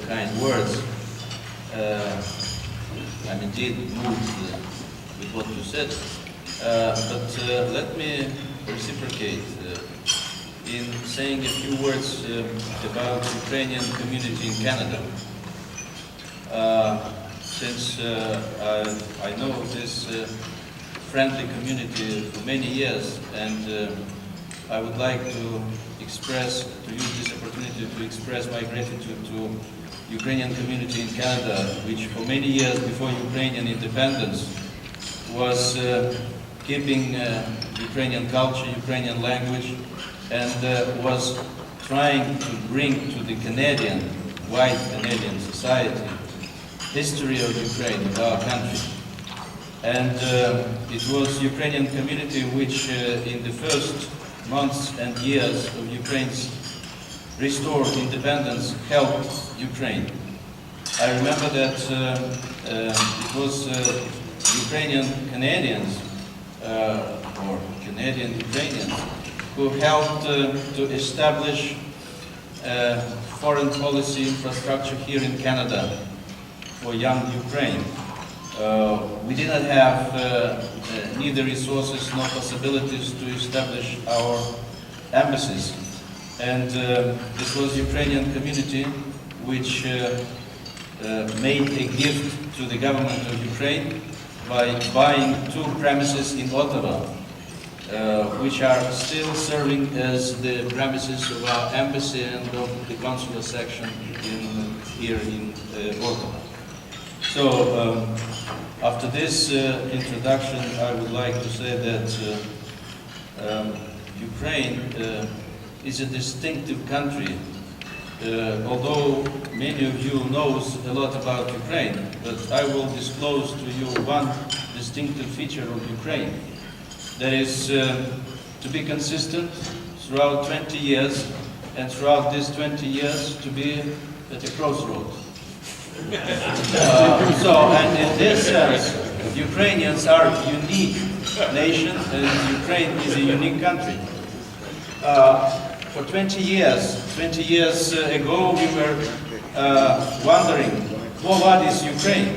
kind words. I'm indeed moved with what you said, but let me reciprocate in saying a few words about Ukrainian community in Canada. Since I know this friendly community for many years, and I would like to use this opportunity to express my gratitude to Ukrainian community in Canada, which for many years before Ukrainian independence was keeping Ukrainian culture, Ukrainian language, and was trying to bring to the Canadian, white Canadian society, history of Ukraine, of our country. And it was Ukrainian community which in the first months and years of Ukraine's restored independence helped Ukraine. I remember that it was Ukrainian Canadians or Canadian Ukrainians who helped to establish foreign policy infrastructure here in Canada for young Ukraine. We did not have neither resources nor possibilities to establish our embassies. And this was Ukrainian community which made a gift to the government of Ukraine by buying 2 premises in Ottawa, which are still serving as the premises of our embassy and of the consular section here in Ottawa. So, after this introduction, I would like to say that Ukraine is a distinctive country. Although many of you knows a lot about Ukraine, but I will disclose to you one distinctive feature of Ukraine. That is to be consistent throughout 20 years, and throughout these 20 years to be at a crossroads. And in this sense, Ukrainians are a unique nation, and Ukraine is a unique country. For 20 years ago, we were wondering, what is Ukraine?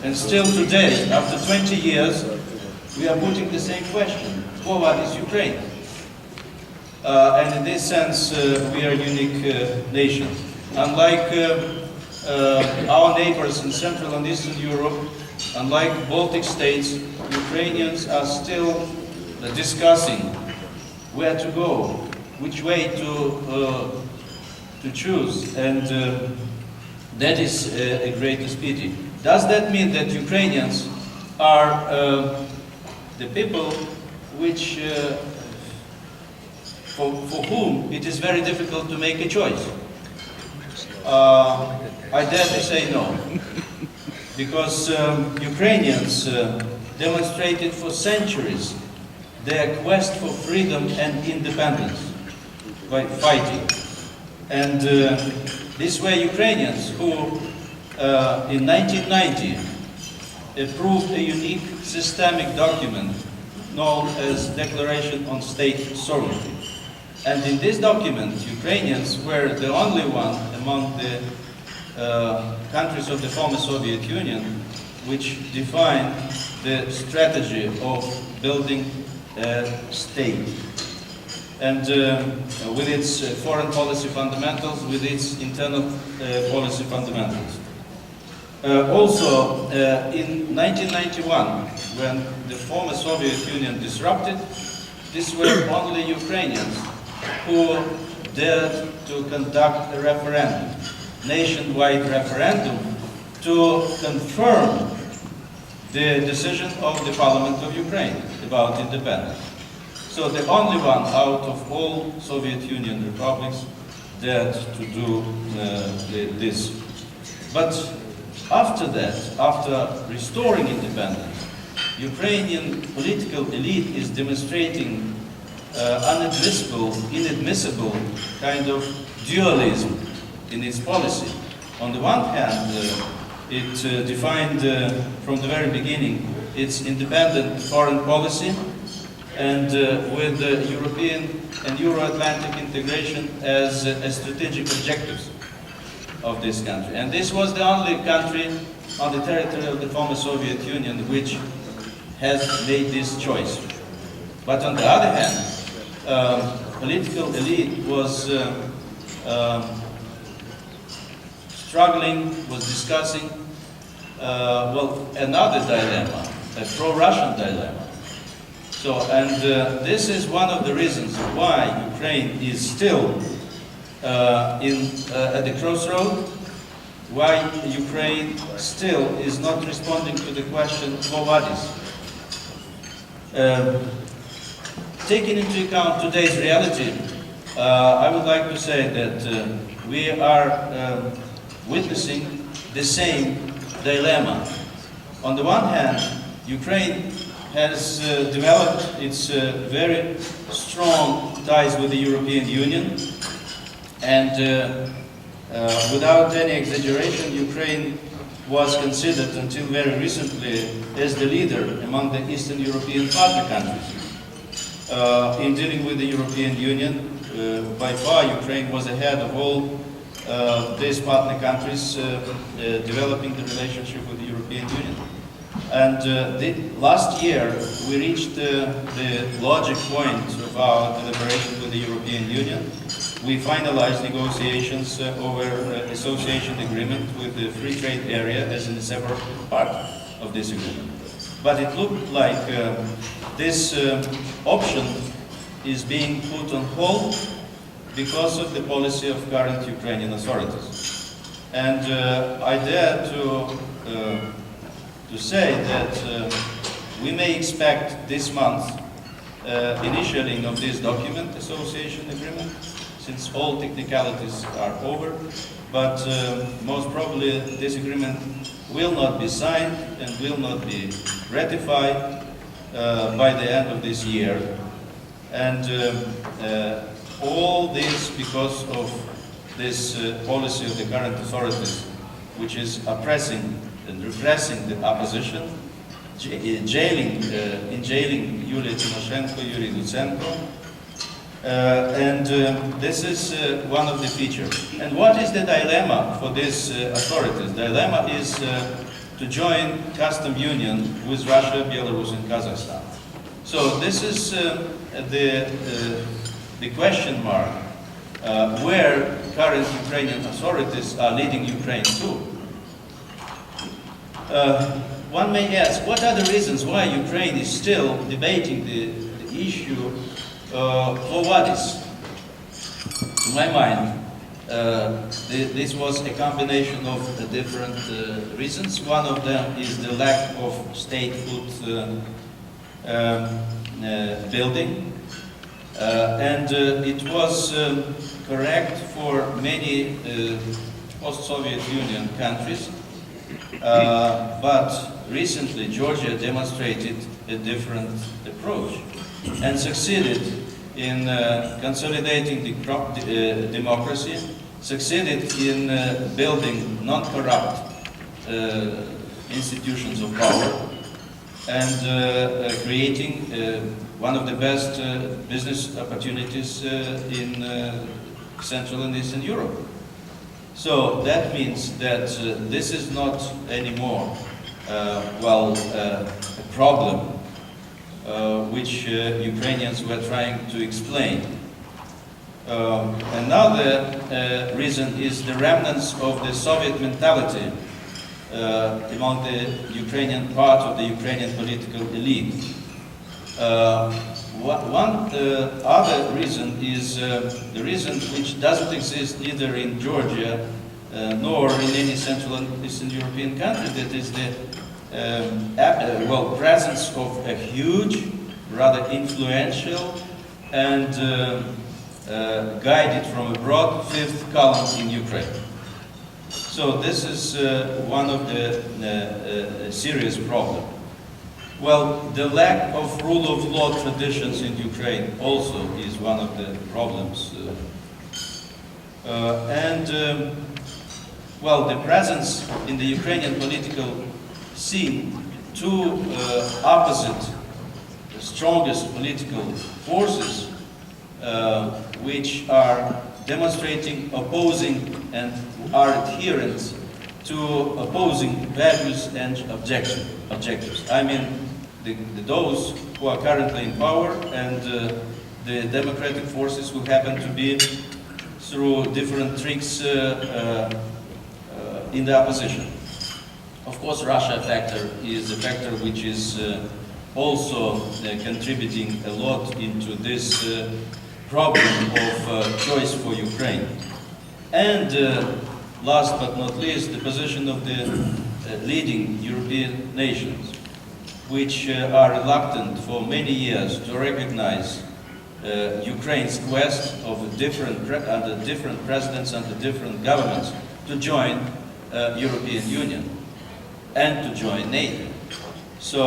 And still today, after 20 years, we are putting the same question, what is Ukraine? And in this sense, we are a unique nation. Unlike our neighbors in Central and Eastern Europe, unlike Baltic states, Ukrainians are still discussing where to go, which way to choose, and that is a greatest pity. Does that mean that Ukrainians are the people which, for whom it is very difficult to make a choice? I dare to say no, because Ukrainians demonstrated for centuries their quest for freedom and independence by fighting. And these were Ukrainians who in 1990 approved a unique systemic document known as Declaration on State Sovereignty. And in this document, Ukrainians were the only one among the countries of the former Soviet Union which defined the strategy of building a state. And with its foreign policy fundamentals, with its internal policy fundamentals. Also, in 1991, when the former Soviet Union disrupted, these were only Ukrainians who dared to conduct a referendum, nationwide referendum, to confirm the decision of the Parliament of Ukraine about independence. So the only one out of all Soviet Union republics dared to do this. But after that, after restoring independence, Ukrainian political elite is demonstrating inadmissible kind of dualism in its policy. On the one hand, it defined from the very beginning its independent foreign policy, and with the European and Euro-Atlantic integration as strategic objectives. of this country. And this was the only country on the territory of the former Soviet Union which has made this choice. But on the other hand, political elite was struggling, was discussing well, another dilemma, a pro-Russian dilemma. So, and this is one of the reasons why Ukraine is still at the crossroad, why Ukraine still is not responding to the question, "Quo vadis?" Taking into account today's reality, I would like to say that we are witnessing the same dilemma. On the one hand, Ukraine has developed its very strong ties with the European Union, and without any exaggeration, Ukraine was considered until very recently as the leader among the Eastern European partner countries. In dealing with the European Union, by far Ukraine was ahead of all these partner countries developing the relationship with the European Union. And last year we reached the logic point of our deliberation with the European Union. We finalized negotiations over association agreement with the free trade area as a separate part of this agreement. But it looked like this option is being put on hold because of the policy of current Ukrainian authorities. And I dare to say that we may expect this month initialing of this document, association agreement, since all technicalities are over, but most probably this agreement will not be signed and will not be ratified by the end of this year. And all this because of this policy of the current authorities, which is oppressing and repressing the opposition, jailing Yulia Tymoshenko, Yuri Lutsenko, and this is one of the features. And what is the dilemma for these authorities? The dilemma is to join custom union with Russia, Belarus, and Kazakhstan. So this is the question mark where current Ukrainian authorities are leading Ukraine to. One may ask, what are the reasons why Ukraine is still debating the issue for what is? To my mind, this was a combination of different reasons. One of them is the lack of statehood building. And it was correct for many post-Soviet Union countries, but recently Georgia demonstrated a different approach and succeeded in consolidating the democracy, succeeded in building non-corrupt institutions of power, and creating one of the best business opportunities in Central and Eastern Europe. So that means that this is not anymore, a problem which Ukrainians were trying to explain. Another reason is the remnants of the Soviet mentality among the Ukrainian part of the Ukrainian political elite. One other reason is the reason which doesn't exist neither in Georgia nor in any Central and Eastern European country, that is the presence of a huge, rather influential and guided from abroad fifth column in Ukraine. So this is one of the serious problems. Well, the lack of rule of law traditions in Ukraine also is one of the problems. The presence in the Ukrainian political scene, two opposite, the strongest political forces, which are demonstrating opposing and are adherents to opposing values and objectives. I mean, those who are currently in power and the democratic forces who happen to be through different tricks in the opposition. Of course, Russia factor is a factor which is also contributing a lot into this problem of choice for Ukraine. And last but not least, the position of the leading European nations, which are reluctant for many years to recognize Ukraine's quest of under different presidents, under different governments, to join European Union and to join NATO. So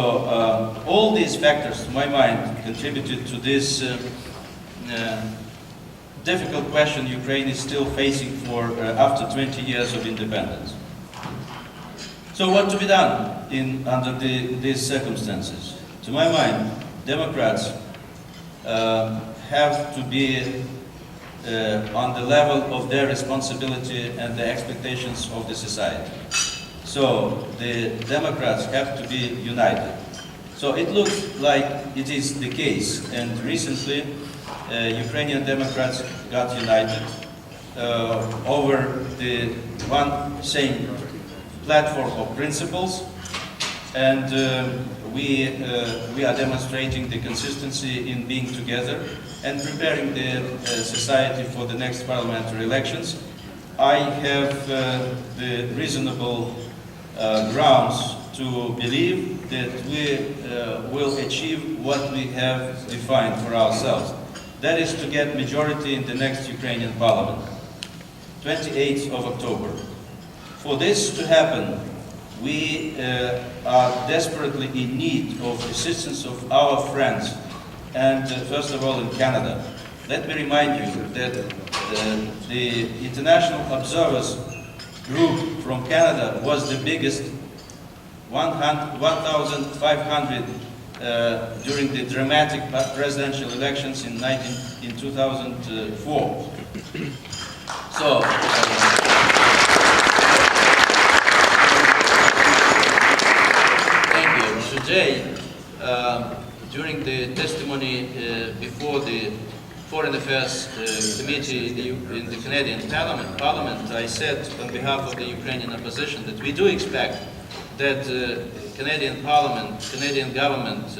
all these factors, to my mind, contributed to this difficult question Ukraine is still facing for after 20 years of independence. So what to be done under these circumstances? To my mind, Democrats have to be on the level of their responsibility and the expectations of the society. So the Democrats have to be united. So it looks like it is the case, and recently Ukrainian Democrats got united over the one same platform of principles, and we are demonstrating the consistency in being together and preparing the society for the next parliamentary elections. I have the reasonable grounds to believe that we will achieve what we have defined for ourselves. That is to get majority in the next Ukrainian parliament, 28th of October. For this to happen, we are desperately in need of assistance of our friends, and first of all in Canada. Let me remind you that the international observers group from Canada was the biggest, 1,500 during the dramatic presidential elections in 2004. So, thank you. Today, during the testimony before the Foreign Affairs Committee in the Canadian Parliament, I said on behalf of the Ukrainian opposition that we do expect that Canadian Parliament, Canadian government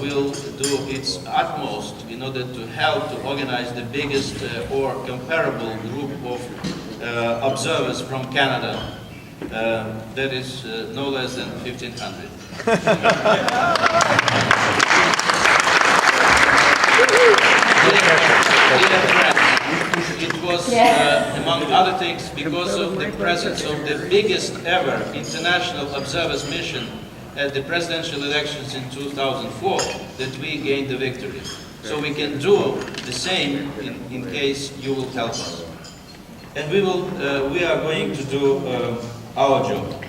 will do its utmost in order to help to organize the biggest or comparable group of observers from Canada. That is no less than 1,500. It was, among other things, because of the presence of the biggest ever international observers mission at the presidential elections in 2004 that we gained the victory. So we can do the same in case you will help us. And we are going to do our job.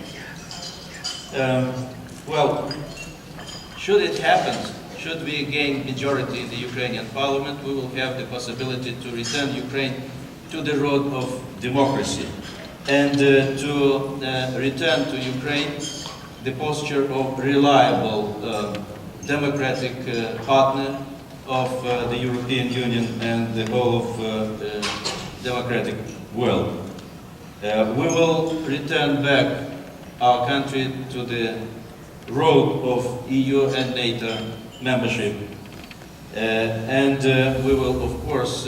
Well, should it happen, should we gain majority in the Ukrainian parliament, we will have the possibility to return Ukraine to the road of democracy and to return to Ukraine the posture of reliable democratic partner of the European Union and the whole of the democratic world. We will return back our country to the road of EU and NATO membership, and we will, of course,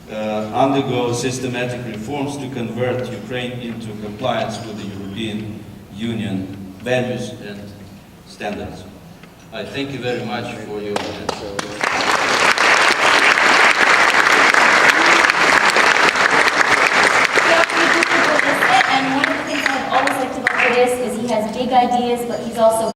undergo systematic reforms to convert Ukraine into compliance with the European Union values and standards. I thank you very much for your attention. And one of the things I've always liked about Curtis is he has big ideas, but he's also